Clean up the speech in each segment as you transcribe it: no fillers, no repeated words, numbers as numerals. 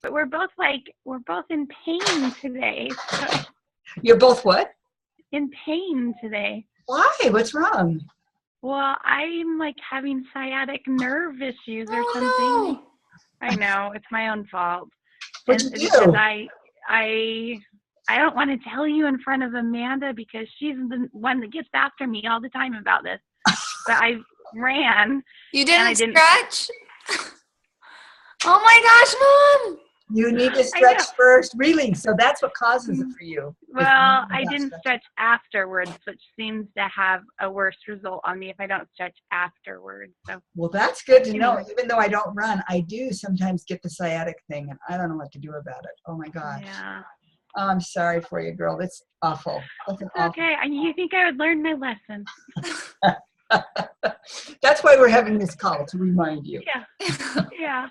but we're both in pain today. So, You're both what? in pain today. Why? What's wrong? Well, I'm like having sciatic nerve issues or something. No. I know, it's my own fault. What'd And you because do? I don't want to tell you in front of Amanda because she's the one that gets after me all the time about this. But I ran. You And I didn't didn't- stretch? Oh my gosh, Mom! You need to stretch know. first, really. So that's what causes it for you. Well, It's I not didn't stretching. stretch afterwards, which seems to have a worse result on me if I don't stretch afterwards. So Well, that's good to know. Anyway. Even though I don't run, I do sometimes get the sciatic thing, and I don't know what to do about it. Oh my gosh. yeah, I'm sorry for you, girl. That's awful. That's an it's okay. You think I would learn my lesson? awful. That's why we're having this call, to remind you. Yeah, yeah.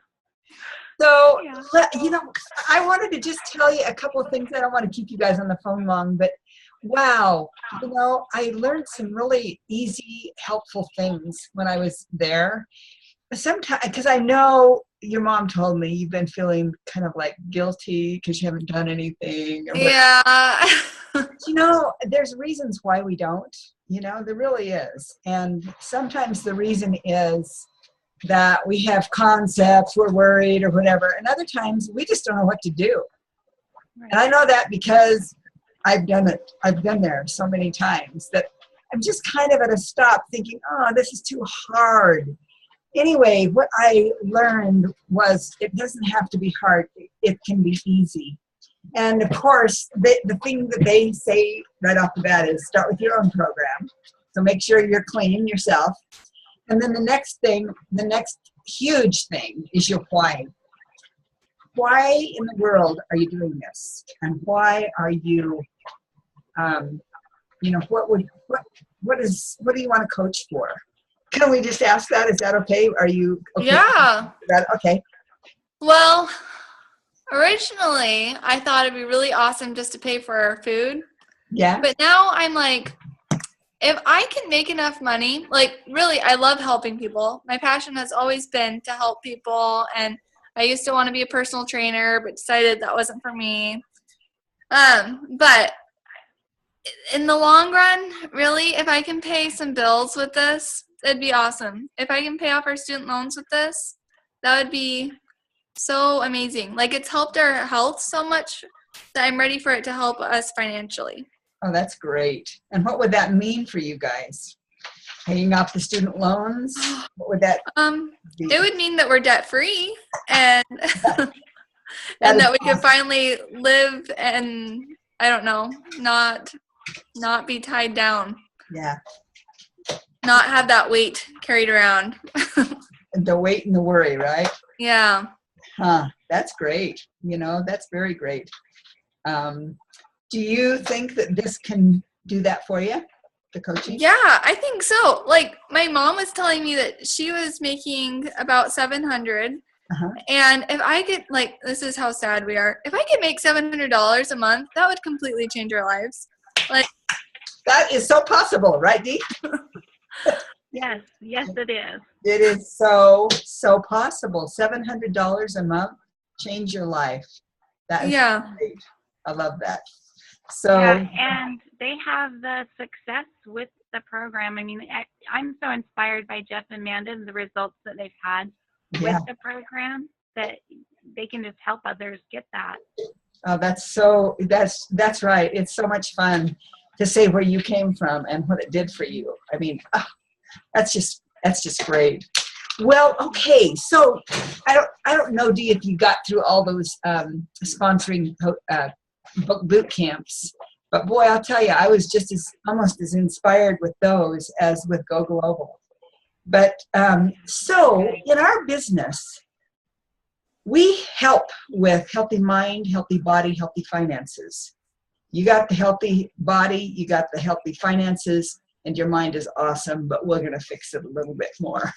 So, Yeah. you know, I wanted to just tell you a couple of things. I don't want to keep you guys on the phone long, but wow, you know, I learned some really easy, helpful things when I was there. Sometimes, because I know your mom told me you've been feeling kind of like guilty because you haven't done anything. Or Yeah. you know, there's reasons why we don't, you know, there really is. And sometimes the reason is that we have concepts, we're worried or whatever. And other times we just don't know what to do. And I know that because I've done it. I've been there so many times that I'm just kind of at a stop thinking, oh, this is too hard. Anyway, what I learned was it doesn't have to be hard. It can be easy. And of course, the thing that they say right off the bat is start with your own program. So make sure you're clean yourself. And then the next huge thing is your why. Why in the world are you doing this? And why are you, you know, what do you want to coach for? Can we just ask that? Is that okay? Are you okay? Yeah. Okay. Well, originally I thought it'd be really awesome just to pay for our food. Yeah. But now I'm like, if I can make enough money, like really, I love helping people. My passion has always been to help people. And I used to want to be a personal trainer, but decided that wasn't for me. But in the long run, really, if I can pay some bills with this, it'd be awesome. If I can pay off our student loans with this, that would be so amazing. Like it's helped our health so much that I'm ready for it to help us financially. Oh, that's great. And what would that mean for you guys? Paying off the student loans? What would that be? It would mean that we're debt free and That and is that we can awesome. finally live and I don't know, not be tied down, Yeah. not have that weight carried around. The weight and the worry, right? Yeah. Huh. That's great. You know, that's very great. Do you think that this can do that for you, the coaching? Yeah, I think so. Like my mom was telling me that she was making about 700. Uh-huh. And if I could, like, this is how sad we are. If I could make $700 a month, that would completely change our lives. Like, That is so possible, right, Dee? Yes, it is. It is so possible. $700 a month, change your life. That is yeah. great. I love that. So Yeah, and they have the success with the program. I mean, I'm so inspired by Jeff and Amanda and the results that they've had yeah. with the program that they can just help others get that. Oh, that's right. It's so much fun to say where you came from and what it did for you. I mean, that's just great. Well, okay. So I don't know, Dee, if you got through all those sponsoring book boot camps, but boy, I'll tell you, I was just almost as inspired with those as with Go Global. But so in our business, we help with healthy mind, healthy body, healthy finances. You got the healthy body, you got the healthy finances, and your mind is awesome, but we're going to fix it a little bit more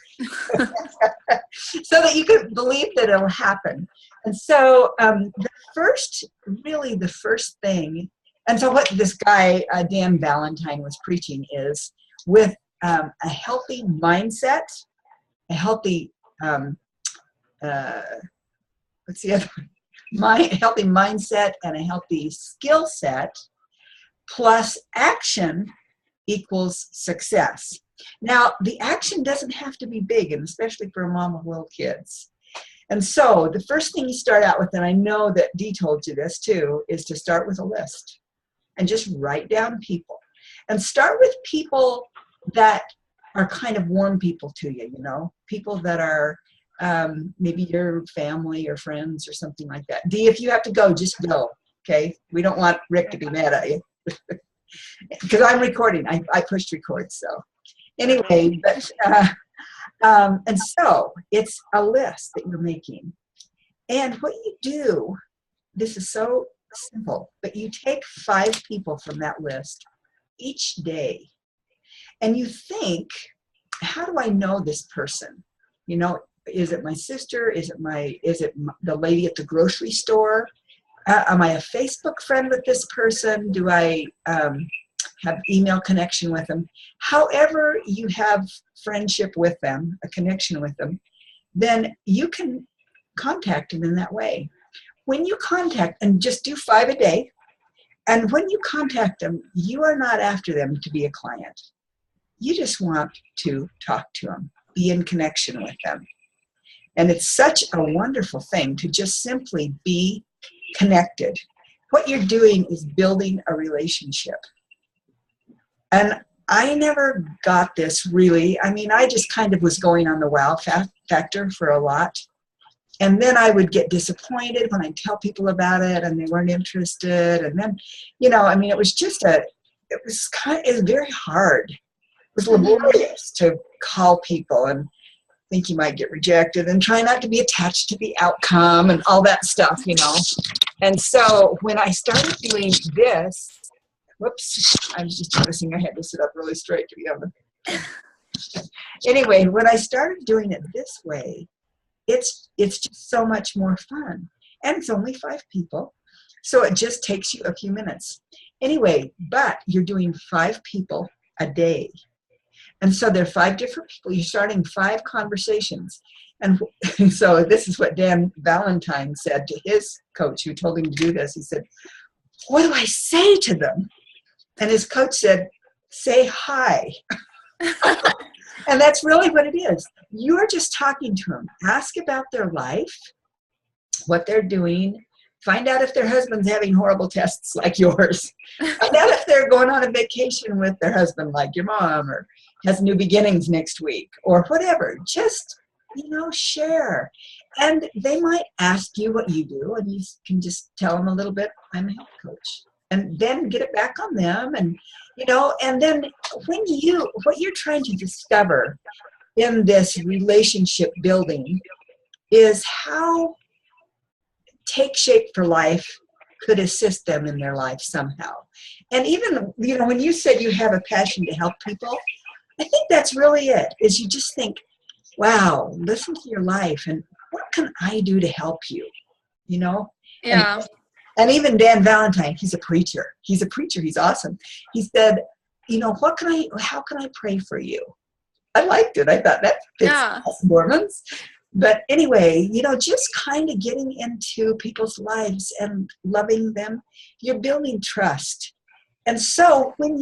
so that you can believe that it'll happen. And so the first thing, and so what this guy, Dan Valentine, was preaching is with a healthy mindset, a healthy, what's the other one? healthy mindset and a healthy skill set plus action equals success. Now, the action doesn't have to be big, and especially for a mom of little kids. And so the first thing you start out with, and I know that Dee told you this too, is to start with a list and just write down people. And start with people that are kind of warm people to you, you know, people that are maybe your family or friends or something like that. Dee, if you have to go, just go, okay? We don't want Rick to be mad at you. Because I'm recording. I pushed record, so. Anyway, but and so it's a list that you're making. And what you do, this is so simple, but you take 5 people from that list each day. And you think, how do I know this person? You know, is it my sister? Is it the lady at the grocery store? Am I a Facebook friend with this person? Do I have email connection with them? However you have friendship with them, a connection with them, then you can contact them in that way. When you contact, and just do 5 a day, and when you contact them, you are not after them to be a client. You just want to talk to them, be in connection with them. And it's such a wonderful thing to just simply be connected. What you're doing is building a relationship. And I never got this really. I mean, I just kind of was going on the wow factor for a lot. And then I would get disappointed when I tell people about it and they weren't interested. And then, you know, I mean, it was very hard. It was laborious to call people and think you might get rejected and try not to be attached to the outcome and all that stuff, you know. And so when I started doing this, whoops, I was just noticing I had to sit up really straight to be able to. Anyway, when I started doing it this way, it's just so much more fun. And it's only 5 people. So it just takes you a few minutes. Anyway, but you're doing 5 people a day. And so there are 5 different people. You're starting 5 conversations. And so this is what Dan Valentine said to his coach who told him to do this. He said, what do I say to them? And his coach said, say hi. And that's really what it is. You're just talking to them. Ask about their life, what they're doing. Find out if their husband's having horrible tests like yours. Find out if they're going on a vacation with their husband like your mom, or has new beginnings next week, or whatever. Just, you know, share. And they might ask you what you do, and you can just tell them a little bit, I'm a health coach. And then get it back on them. And, you know, and then what you're trying to discover in this relationship building is how Take Shape for Life could assist them in their life somehow. And even, you know, when you said you have a passion to help people, I think that's really it, is you just think, wow, listen to your life and what can I do to help you? You know? Yeah. And even Dan Valentine, he's a preacher. He's awesome. He said, you know, how can I pray for you? I liked it. I thought that fits us Mormons. But anyway, you know, just kind of getting into people's lives and loving them, you're building trust. And so when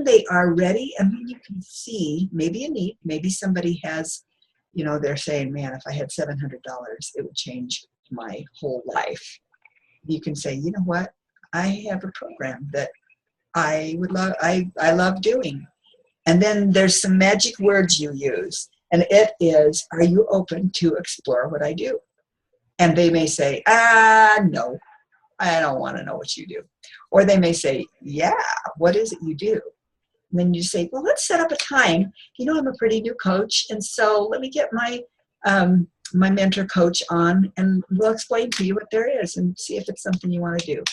they are ready, and when you can see maybe a need, maybe somebody has, you know, they're saying, man, if I had $700, it would change my whole life. You can say, you know what, I have a program that I love doing. And then there's some magic words you use. And it is, are you open to explore what I do? And they may say, no, I don't want to know what you do. Or they may say, yeah, what is it you do? And then you say, well, let's set up a time. You know, I'm a pretty new coach. And so let me get my mentor coach on, and we'll explain to you what there is and see if it's something you want to do.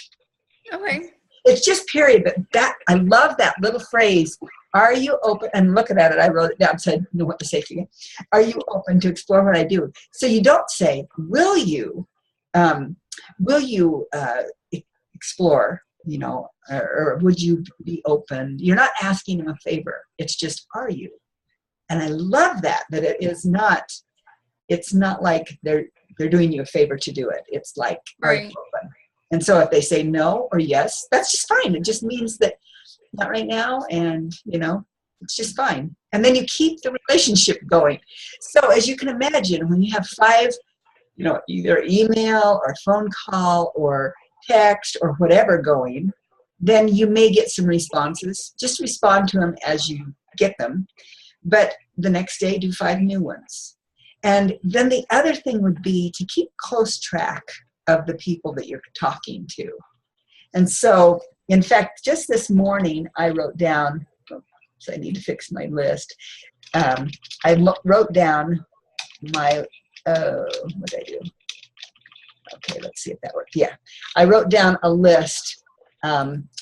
Okay. It's just period. But I love that little phrase. Are you open? And looking at it, I wrote it down so I know what to say to you. Are you open to explore what I do? So you don't say, will you explore, you know, or would you be open? You're not asking them a favor. It's just, are you? And I love that it is not, it's not like they're they're doing you a favor to do it. It's like, are you Right. open? And so if they say no or yes, that's just fine. It just means that not right now, and it's just fine. And then you keep the relationship going. So as you can imagine, when you have 5, either email or phone call or text or whatever going, then you may get some responses. Just respond to them as you get them. But the next day, do 5 new ones. And then the other thing would be to keep close track of the people that you're talking to. And so, in fact, just this morning, I wrote down, so I need to fix my list. Wrote down my, what did I do? Okay, let's see if that worked. Yeah, I wrote down a list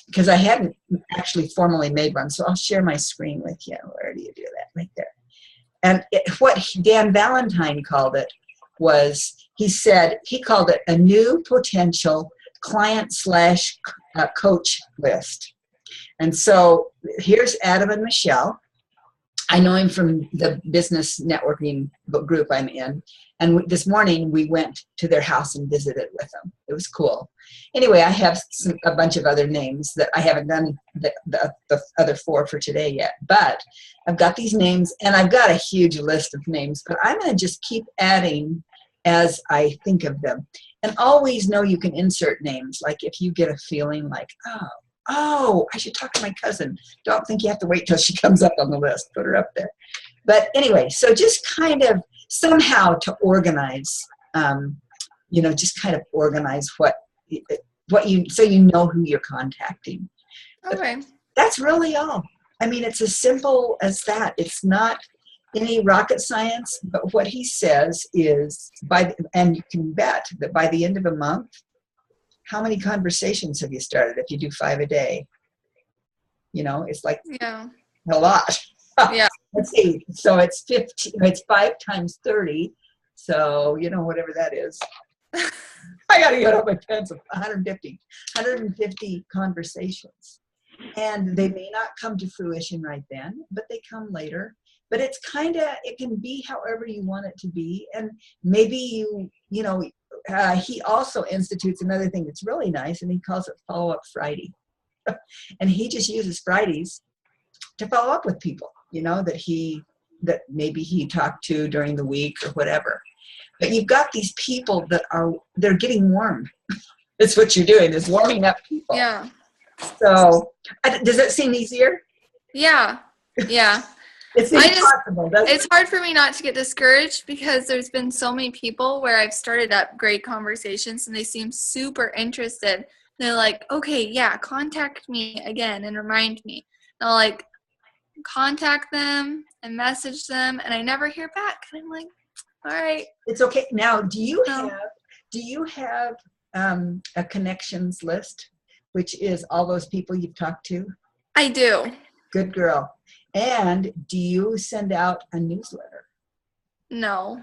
because I hadn't actually formally made one. So I'll share my screen with you. Where do you do that? Right there. And what Dan Valentine called it was, he called it a new potential client/coach list. And so here's Adam and Michelle. I know him from the business networking group I'm in. And this morning we went to their house and visited with them. It was cool. Anyway, I have a bunch of other names that I haven't done the other 4 for today yet. But I've got these names, and I've got a huge list of names. But I'm going to just keep adding as I think of them. And always know you can insert names. Like if you get a feeling like, oh, I should talk to my cousin. Don't think you have to wait till she comes up on the list. Put her up there. But anyway, so just kind of somehow to organize, just kind of organize what you, so you know who you're contacting. Okay. That's really all. I mean, it's as simple as that. It's not any rocket science, but what he says is, and you can bet that by the end of a month, how many conversations have you started if you do 5 a day? It's like a lot. Yeah. Let's see. So it's 15. It's 5 times 30. So whatever that is. I got to get out my pencil. 150 conversations, and they may not come to fruition right then, but they come later. But it can be however you want it to be, and maybe he also institutes another thing that's really nice, and he calls it Follow-Up Friday. And he just uses Fridays to follow up with people, that maybe he talked to during the week or whatever. But you've got these people they're getting warm. That's what you're doing, is warming up people. Yeah. So does that seem easier? Yeah. Yeah. It's impossible, doesn't it? It's hard for me not to get discouraged because there's been so many people where I've started up great conversations and they seem super interested. They're like, okay, yeah, contact me again and remind me. And I'll contact them and message them, and I never hear back. And I'm like, all right. It's okay. Now, do you have a connections list, which is all those people you've talked to? I do. Good girl. And do you send out a newsletter? No.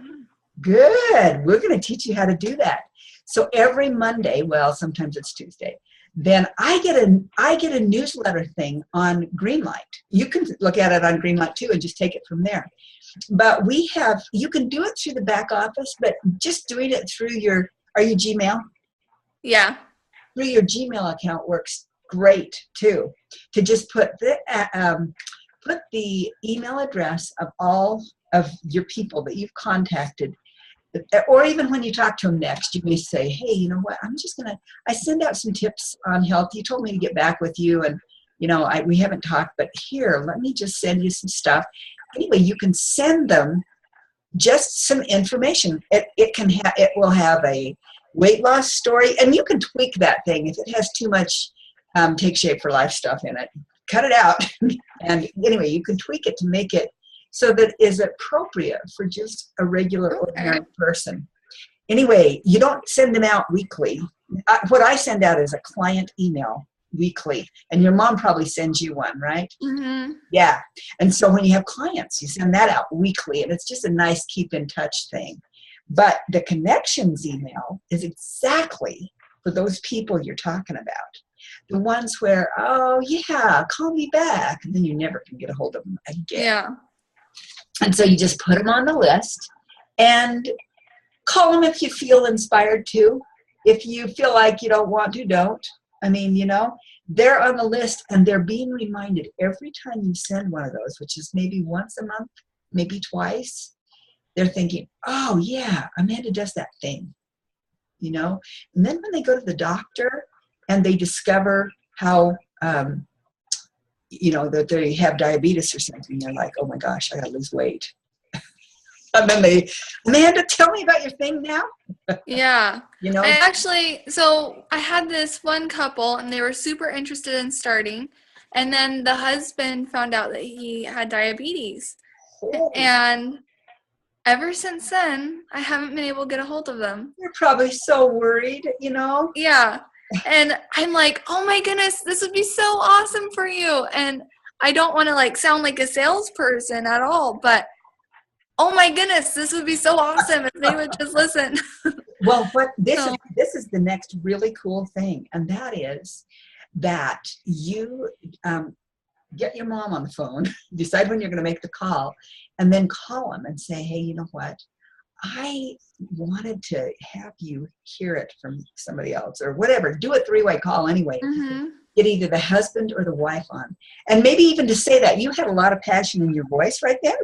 Good. We're going to teach you how to do that. So every Monday, well, sometimes it's Tuesday, then I get a newsletter thing on Greenlight. You can look at it on Greenlight too and just take it from there. But you can do it through the back office, but just doing it through are you Gmail? Yeah. Through your Gmail account works great too. To just put the email address of all of your people that you've contacted, or even when you talk to them next, you may say, hey, you know what, I send out some tips on health. You told me to get back with you, and we haven't talked, but here, let me just send you some stuff. Anyway, you can send them just some information. It will have a weight loss story, and you can tweak that thing. If it has too much Take Shape for Life stuff in it, cut it out. And anyway, you can tweak it to make it so that it is appropriate for just a regular, ordinary person. Anyway, you don't send them out weekly. What I send out is a client email weekly, and your mom probably sends you one, right? Mm-hmm. Yeah. And so when you have clients, you send that out weekly, and it's just a nice keep in touch thing. But the connections email is exactly for those people you're talking about. The ones where, oh yeah, call me back, and then you never can get a hold of them again. Yeah. And so you just put them on the list and call them if you feel inspired to. If you feel like you don't want to, don't. I mean, they're on the list, and they're being reminded every time you send one of those, which is maybe once a month, maybe twice. They're thinking, oh yeah, Amanda does that thing, And then when they go to the doctor and they discover how, that they have diabetes or something, they're like, oh my gosh, I gotta lose weight. And then Amanda, tell me about your thing now. Yeah. I had this one couple, and they were super interested in starting, and then the husband found out that he had diabetes. Oh. And ever since then, I haven't been able to get a hold of them. You're probably so worried, Yeah. And I'm like, oh my goodness, this would be so awesome for you. And I don't want to sound like a salesperson at all, but oh my goodness, this would be so awesome if they would just listen. Well, this is the next really cool thing, and that is that you get your mom on the phone, decide when you're going to make the call, and then call them and say, hey, you know what? I wanted to have you hear it from somebody else or whatever. Do a 3-way call anyway. Mm-hmm. Get either the husband or the wife on. And maybe even to say that. You had a lot of passion in your voice right there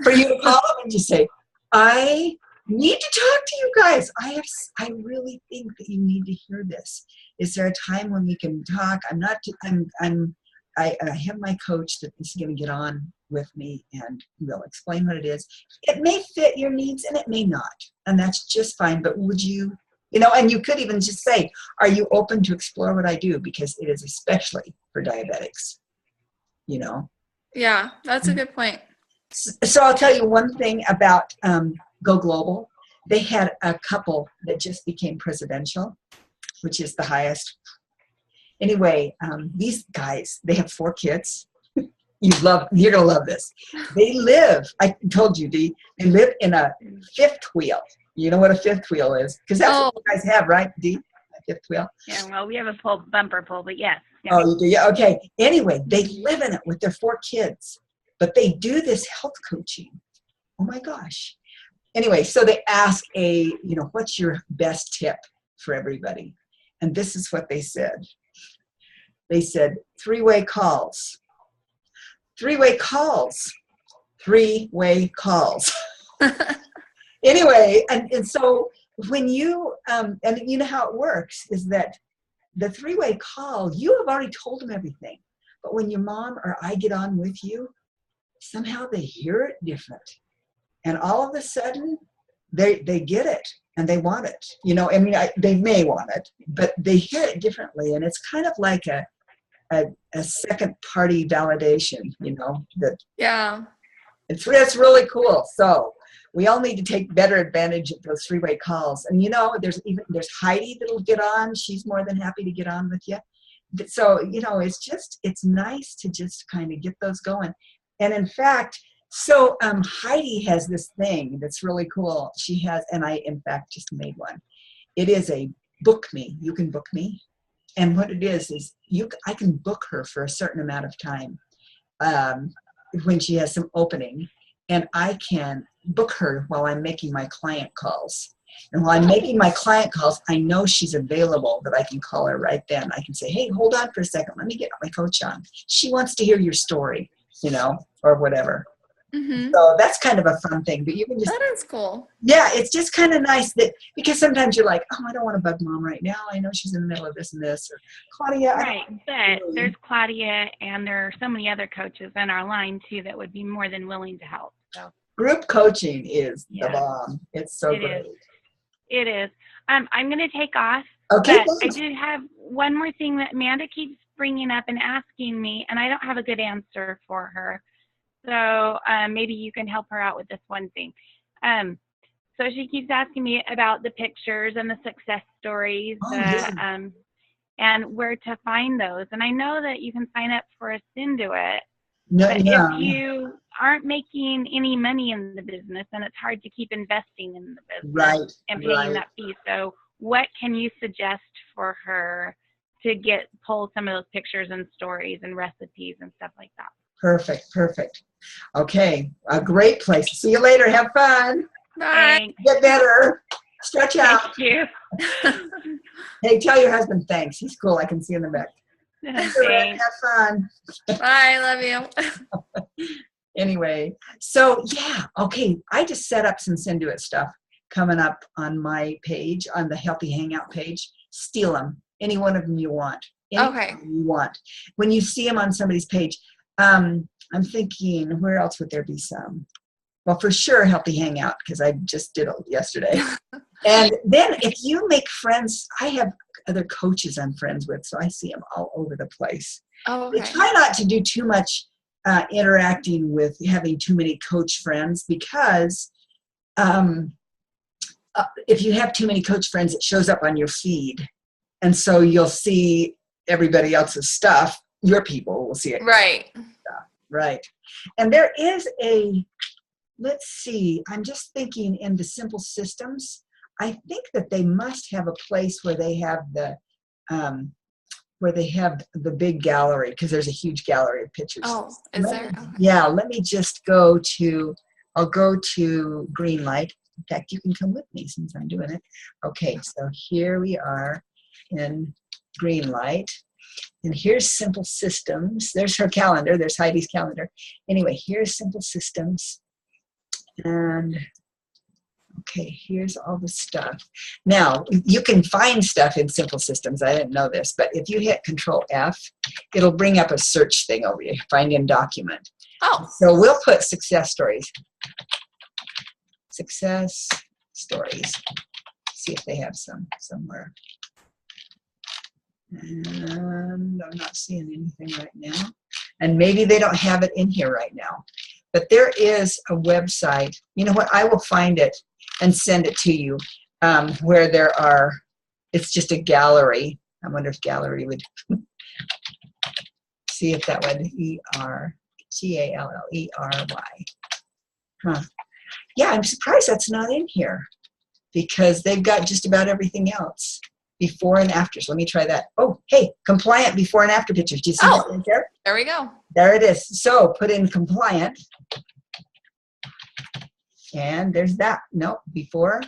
for you to call them and just say, I need to talk to you guys. I really think that you need to hear this. Is there a time when we can talk? I have my coach that is going to get on with me, and we'll explain what it is. It may fit your needs and it may not, and that's just fine. But would you, and you could even just say, are you open to explore what I do? Because it is especially for diabetics, Yeah, that's a good point. So I'll tell you one thing about Go Global. They had a couple that just became presidential, which is the highest. Anyway, these guys, they have 4 kids. You're gonna love this. They live, I told you, Dee, they live in a 5th wheel. You know what a 5th wheel is? Because that's what you guys have, right, Dee? A 5th wheel? Yeah, well, we have a bumper pull, but yes. Yeah. Oh, you do? Yeah, okay. Anyway, they live in it with their 4 kids, but they do this health coaching. Oh my gosh. Anyway, so they ask what's your best tip for everybody? And this is what they said. They said, 3-way calls. 3-way calls. 3-way calls. Anyway, and so when you, and you know how it works, is that the 3-way call, you have already told them everything. But when your mom or I get on with you, somehow they hear it different. And all of a sudden, they get it and they want it. They may want it, but they hear it differently. And it's kind of like a second party validation, that's really cool. So we all need to take better advantage of those 3-way calls. And there's Heidi that'll get on. She's more than happy to get on with you. So it's nice to just kind of get those going. And in fact, Heidi has this thing that's really cool. She has, and I in fact just made one. It is a book me. You can book me. And what it is I can book her for a certain amount of time when she has some opening, and I can book her while I'm making my client calls. And while I'm making my client calls, I know she's available, that I can call her right then. I can say, hey, hold on for a second. Let me get my coach on. She wants to hear your story, or whatever. Mm-hmm. So that's kind of a fun thing, but you can just. That is cool. Yeah, it's just kind of nice because sometimes you're like, oh, I don't want to bug mom right now. I know she's in the middle of this and this. Or Claudia. Right, but there's Claudia, and there are so many other coaches in our line too that would be more than willing to help. So group coaching is the bomb. It's so great. It is. I'm going to take off. Okay. But I did have one more thing that Amanda keeps bringing up and asking me, and I don't have a good answer for her. So maybe you can help her out with this one thing. So she keeps asking me about the pictures and the success stories and where to find those. And I know that you can sign up for a Synduit. But if you aren't making any money in the business, then it's hard to keep investing in the business and paying that fee. So what can you suggest for her to pull some of those pictures and stories and recipes and stuff like that? Perfect. Okay. A great place. See you later. Have fun. Bye. Thanks. Get better. Stretch out. Thank you. Hey, tell your husband thanks. He's cool. I can see in the back. Thanks. Have fun. Bye. Love you. Anyway, so yeah, okay. I just set up some Send Do It stuff coming up on my page, on the Healthy Hangout page. Steal them. Any one of them you want. Any Okay. one of them you want. When you see them on somebody's page, I'm thinking, where else would there be some? Well, for sure, Healthy Hangout, because I just did it yesterday. And then if you make friends, I have other coaches I'm friends with, so I see them all over the place. Oh, I okay. try not to do too much interacting with having too many coach friends, because if you have too many coach friends, it shows up on your feed. And so you'll see everybody else's stuff. Your people will see it. Right. Right. And there is let's see, I'm just thinking in the Simple Systems, I think that they must have a place where they have the big gallery, because there's a huge gallery of pictures. Oh, is there? Okay. Yeah, let me just I'll go to Greenlight. In fact, you can come with me since I'm doing it. Okay, so here we are in Greenlight. And here's Simple Systems. There's her calendar. There's Heidi's calendar. Anyway, here's Simple Systems. And okay, here's all the stuff. Now, you can find stuff in Simple Systems. I didn't know this, but if you hit Control F, it'll bring up a search thing over you, find in document. Oh. So we'll put success stories. Success stories. See if they have some somewhere. And I'm not seeing anything right now. And maybe they don't have it in here right now. But there is a website. You know what? I will find it and send it to you, where it's just a gallery. I wonder if gallery would see if that would Gallery. Huh. Yeah, I'm surprised that's not in here, because they've got just about everything else. Before and afters. Let me try that. Oh, hey, compliant before and after pictures. Do you see that right there? There we go. There it is. So put in compliant. And there's that. No, before.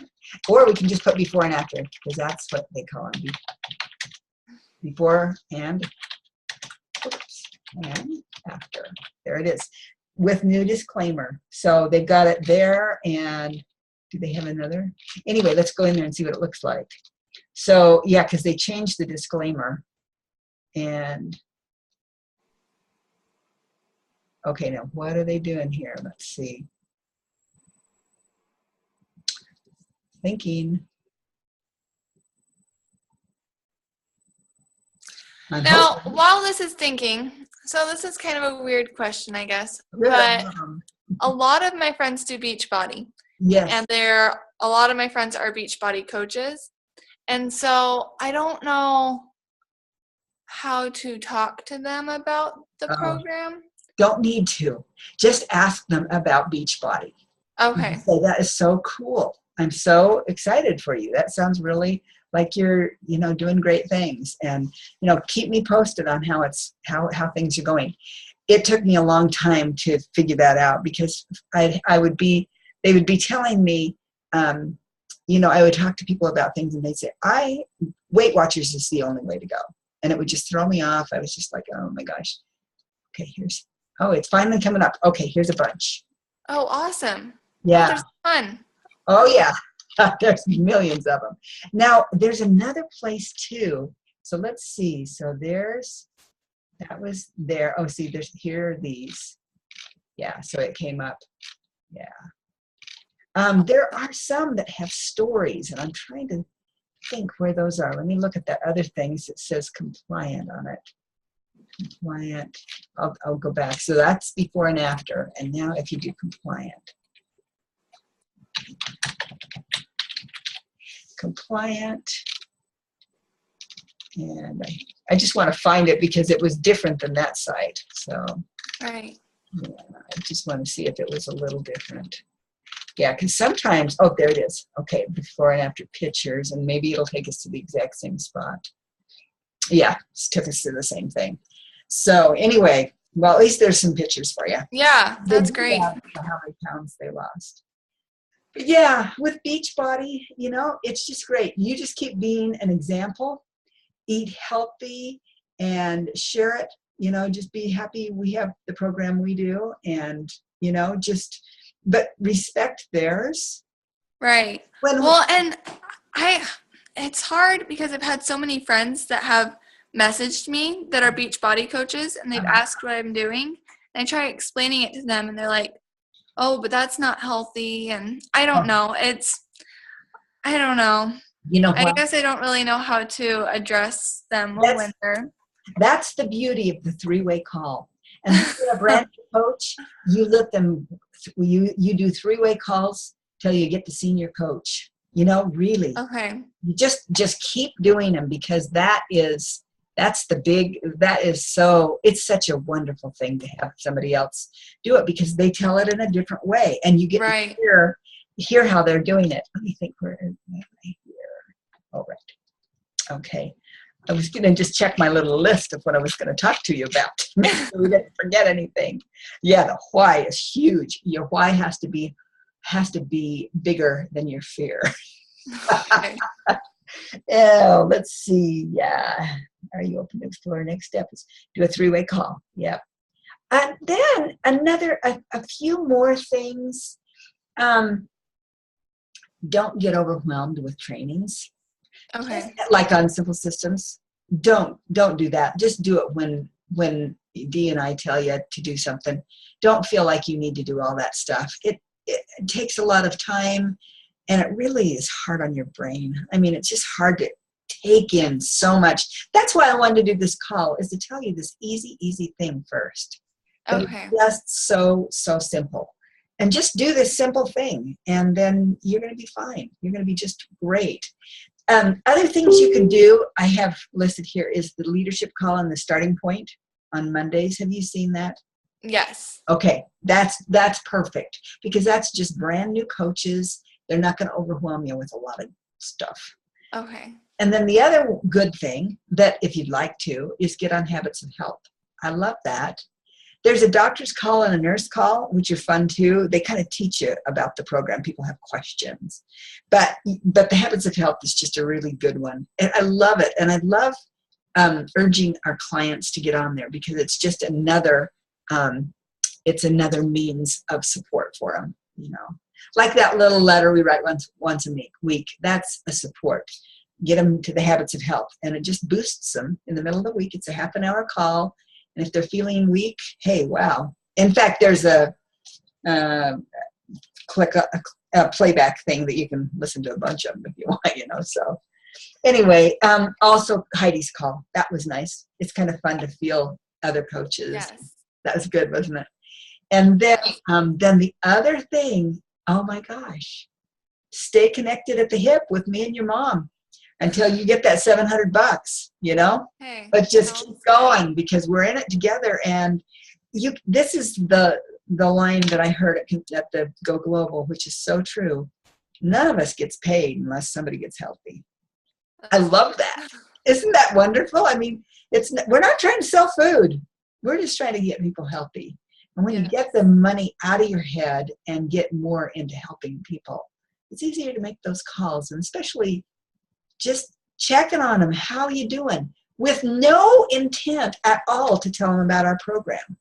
Or we can just put before and after, because that's what they call them. Before and after. There it is. With new disclaimer. So they've got it there. And do they have another? Anyway, let's go in there and see what it looks like. So, yeah, because they changed the disclaimer. And, okay, now what are they doing here? Let's see. Thinking. Now, while this is thinking, so this is kind of a weird question, I guess, but a lot of my friends do Beachbody. Yes. And a lot of my friends are Beachbody coaches. And so I don't know how to talk to them about the program. Don't need to. Just ask them about Beachbody. Okay. So that is so cool. I'm so excited for you. That sounds really like you're, doing great things. And, keep me posted on how things are going. It took me a long time to figure that out, because they would be telling me, I would talk to people about things and they'd say, Weight Watchers is the only way to go. And it would just throw me off. I was just like, oh my gosh. Okay, it's finally coming up. Okay, here's a bunch. Oh, awesome. Yeah. Oh, there's fun. Oh yeah. There's millions of them. Now, there's another place too. So let's see. So that was there. Oh, see, here are these. Yeah, so it came up. Yeah. There are some that have stories, and I'm trying to think where those are. Let me look at that other thing that says compliant on it. Compliant. I'll go back. So that's before and after. And now if you do compliant. Compliant. And I just want to find it because it was different than that site. So right. Yeah, I just want to see if it was a little different. Yeah, because sometimes, there it is. Okay, before and after pictures, and maybe it'll take us to the exact same spot. Yeah, it took us to the same thing. So anyway, well, at least there's some pictures for you. Yeah, that's great. How many pounds they lost. Yeah, with Beachbody, you know, it's just great. You just keep being an example, eat healthy and share it, you know, just be happy we have the program we do and, you know, just, but respect theirs. Right. When, Well, and it's hard because I've had so many friends that have messaged me that are beach body coaches and they've asked what I'm doing. And I try explaining it to them and they're like, oh, but that's not healthy. And I don't know. I don't know. you know I what? guess I don't really know how to address them That's- when they're. That's the beauty of the three-way call. And if you're a brand new coach, you let them, you do three-way calls till you get the senior coach. You know, really. Okay. You just keep doing them because it's such a wonderful thing to have somebody else do it because they tell it in a different way and you get Right. to hear how they're doing it. Let me think, where am I here? Oh, right. Okay. I was going to just check my little list of what I was going to talk to you about. Make sure we didn't forget anything. Yeah, the why is huge. Your why has to be bigger than your fear. Okay. Oh, let's see. Yeah. Are you open to explore? Next step is do a three-way call. Yep. And then a few more things. Don't get overwhelmed with trainings. Okay. Like on Simple Systems. Don't do that. Just do it when Dee and I tell you to do something. Don't feel like you need to do all that stuff. It takes a lot of time and it really is hard on your brain. I mean, it's just hard to take in so much. That's why I wanted to do this call, is to tell you this easy thing first. Okay. Just so simple. And just do this simple thing and then you're going to be fine. You're going to be just great. Other things you can do, I have listed here, is the leadership call and the starting point on Mondays. Have you seen that? Yes. Okay, that's perfect because that's just brand new coaches. They're not going to overwhelm you with a lot of stuff. Okay. And then the other good thing that, if you'd like to, is get on Habits of Health. I love that. There's a doctor's call and a nurse call, which are fun too. They kind of teach you about the program. People have questions. But the Habits of Health is just a really good one. And I love it. And I love urging our clients to get on there because it's just another means of support for them, you know. Like that little letter we write once a week. That's a support. Get them to the Habits of Health. And it just boosts them in the middle of the week. It's a half-an-hour call. And if they're feeling weak, hey, wow. In fact, there's a playback thing that you can listen to a bunch of them if you want, you know. So anyway, also Heidi's call. That was nice. It's kind of fun to feel other coaches. Yes. That was good, wasn't it? And then the other thing, oh my gosh, stay connected at the hip with me and your mom until you get that $700, you know. Hey, but just keep going because we're in it together. And this is the line that I heard at the Go Global, which is so true. None of us gets paid unless somebody gets healthy. I love that. Isn't that wonderful? I mean, we're not trying to sell food. We're just trying to get people healthy. And when you get the money out of your head and get more into helping people, it's easier to make those calls, and especially just checking on them. How are you doing? With no intent at all to tell them about our program.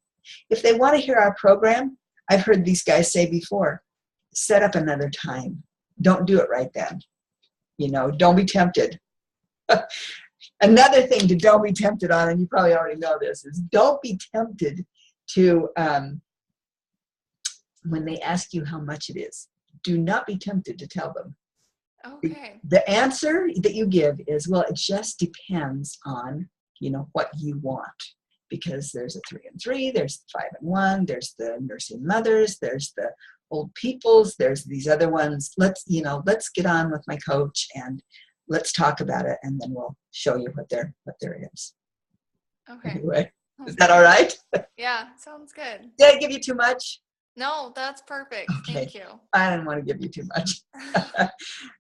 If they want to hear our program, I've heard these guys say before, set up another time. Don't do it right then. You know, don't be tempted. Another thing to don't be tempted on, and you probably already know this, is don't be tempted to, when they ask you how much it is, do not be tempted to tell them. Okay. The answer that you give is, well, it just depends on, you know, what you want. Because there's a 3 and 3, there's the 5 and 1, there's the nursing mothers, there's the old peoples, there's these other ones. Let's get on with my coach and let's talk about it, and then we'll show you what there is. Okay. Anyway, is that all right? Yeah, sounds good. Did I give you too much? No, that's perfect. Okay. Thank you. I didn't want to give you too much.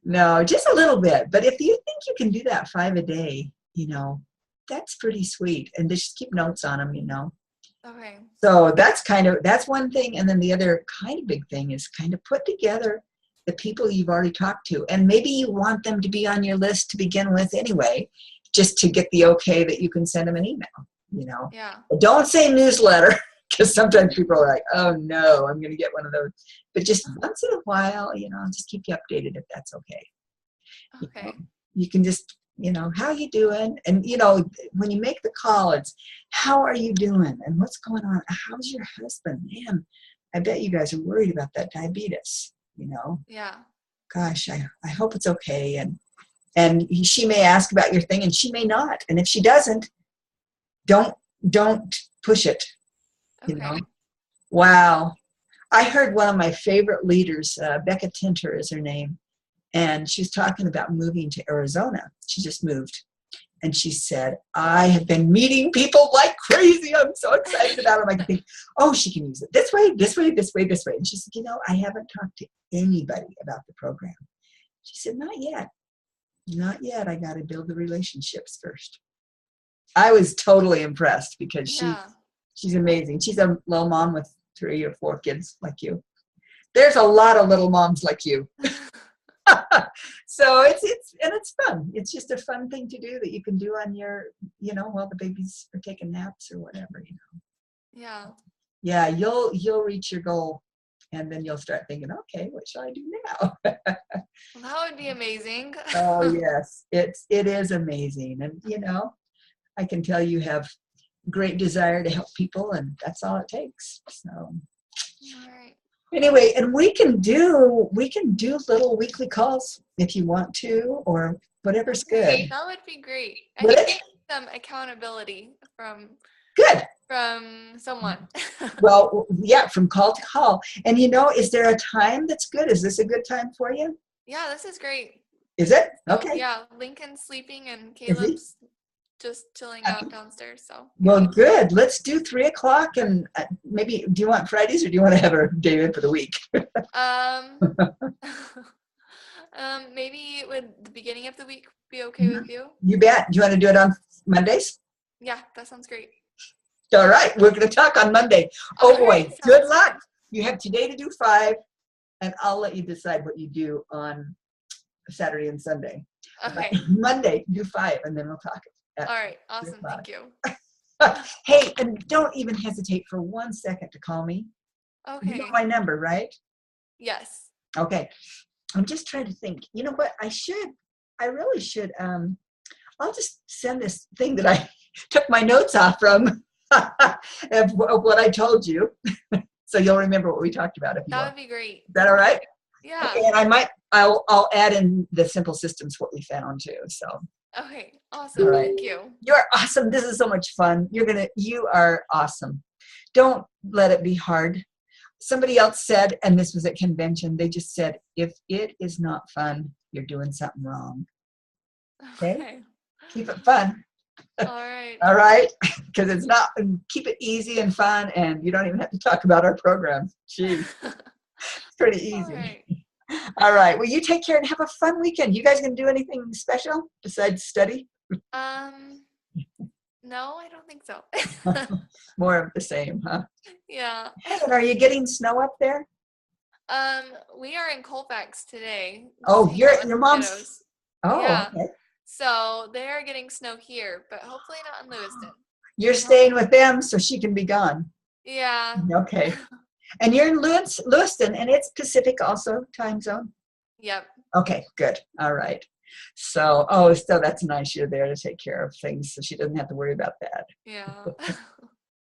No, just a little bit. But if you think you can do that 5 a day, you know, that's pretty sweet. And just keep notes on them, you know. Okay. So that's one thing. And then the other kind of big thing is kind of put together the people you've already talked to. And maybe you want them to be on your list to begin with anyway, just to get the okay that you can send them an email, you know. Yeah. But don't say newsletter, because sometimes people are like, oh no, I'm going to get one of those. But just once in a while, you know, I'll just keep you updated if that's okay. Okay. You know, you can just, you know, how you doing? And, you know, when you make the call, it's how are you doing? And what's going on? How's your husband? Man, I bet you guys are worried about that diabetes, you know. Yeah. Gosh, I hope it's okay. And she may ask about your thing and she may not. And if she doesn't, don't push it, you know. Okay. Wow. I heard one of my favorite leaders, Becca Tinter is her name, and she's talking about moving to Arizona. She just moved. And she said, I have been meeting people like crazy. I'm so excited about them. I can think, oh, she can use it this way, this way, this way, this way. And she said, you know, I haven't talked to anybody about the program. She said, not yet. Not yet. I got to build the relationships first. I was totally impressed because she's amazing. She's a little mom with 3 or 4 kids like you. There's a lot of little moms like you. So it's fun. It's just a fun thing to do that you can do on your, you know, while the babies are taking naps or whatever, you know. Yeah. Yeah, you'll reach your goal, and then you'll start thinking, okay, what shall I do now? Well, that would be amazing. Oh yes, it is amazing, and you know, I can tell you have great desire to help people, and that's all it takes. So. All right. Anyway, and we can do little weekly calls if you want to, or whatever's good. That would be great. I Would think it? some accountability from Good. someone. Well, yeah, from call to call. And you know, is there a time that's good? Is this a good time for you? Yeah, this is great. Is it? Oh, Okay. yeah, Lincoln's sleeping and Is he? Caleb's just chilling out downstairs. So. Well, good. Let's do 3 o'clock, and maybe, do you want Fridays or do you want to have a day in for the week? Maybe would the beginning of the week be okay with you? You bet. Do you want to do it on Mondays? Yeah, that sounds great. All right. We're going to talk on Monday. Oh, All boy. right, Good sounds luck. You have today to do 5, and I'll let you decide what you do on Saturday and Sunday. Okay. But Monday, do 5, and then we'll talk. All right. Awesome. Thank you. Hey, and don't even hesitate for 1 second to call me. You Okay. know my number, right? Yes. Okay. I'm just trying to think. You know what? I really should. I'll just send this thing that I took my notes off from of what I told you. So you'll remember what we talked about if you That want. would be great. Is that all right? Yeah. Okay, and I'll add in the simple systems, what we found too. So. Okay. Awesome. All right. Thank you. You're awesome. This is so much fun. You are awesome. Don't let it be hard. Somebody else said, and this was at convention, they just said, if it is not fun, you're doing something wrong. Okay? Keep it fun. All right. All right? Because it's not, keep it easy and fun, and you don't even have to talk about our program. Gee, it's pretty easy. All right. All right. Well, you take care and have a fun weekend. You guys gonna do anything special besides study? No, I don't think so. More of the same, huh? Yeah. Hey, and are you getting snow up there? We are in Colfax today. Oh, hanging out with your the mom's. kiddos. Oh, Yeah. okay. So they are getting snow here, but hopefully not in Lewiston. You're staying with them so she can be gone. Yeah. Okay. And you're in Lewiston, and it's Pacific also, time zone? Yep. Okay, good. All right. So that's nice. You're there to take care of things so she doesn't have to worry about that. Yeah.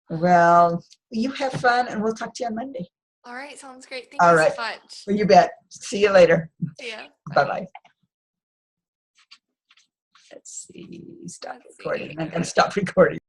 Well, you have fun, and we'll talk to you on Monday. All right. Sounds great. Thank All you right. so much. Well, you bet. See you later. See ya. Bye-bye. Let's see. Stop Let's see. recording. I'm going to stop recording.